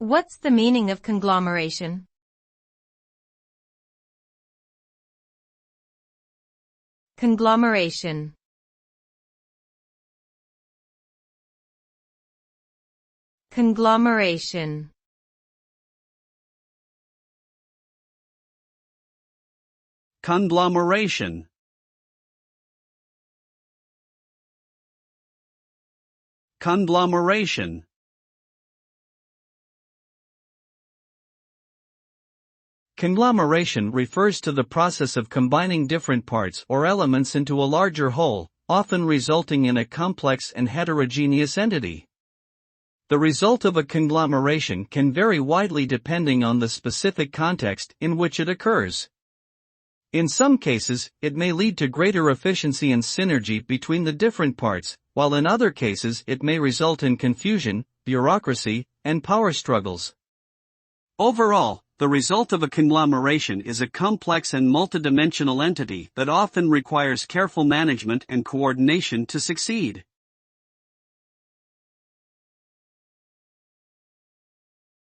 What's the meaning of conglomeration? Conglomeration. Conglomeration. Conglomeration. Conglomeration. Conglomeration refers to the process of combining different parts or elements into a larger whole, often resulting in a complex and heterogeneous entity. The result of a conglomeration can vary widely depending on the specific context in which it occurs. In some cases, it may lead to greater efficiency and synergy between the different parts, while in other cases it may result in confusion, bureaucracy, and power struggles. Overall, the result of a conglomeration is a complex and multidimensional entity that often requires careful management and coordination to succeed.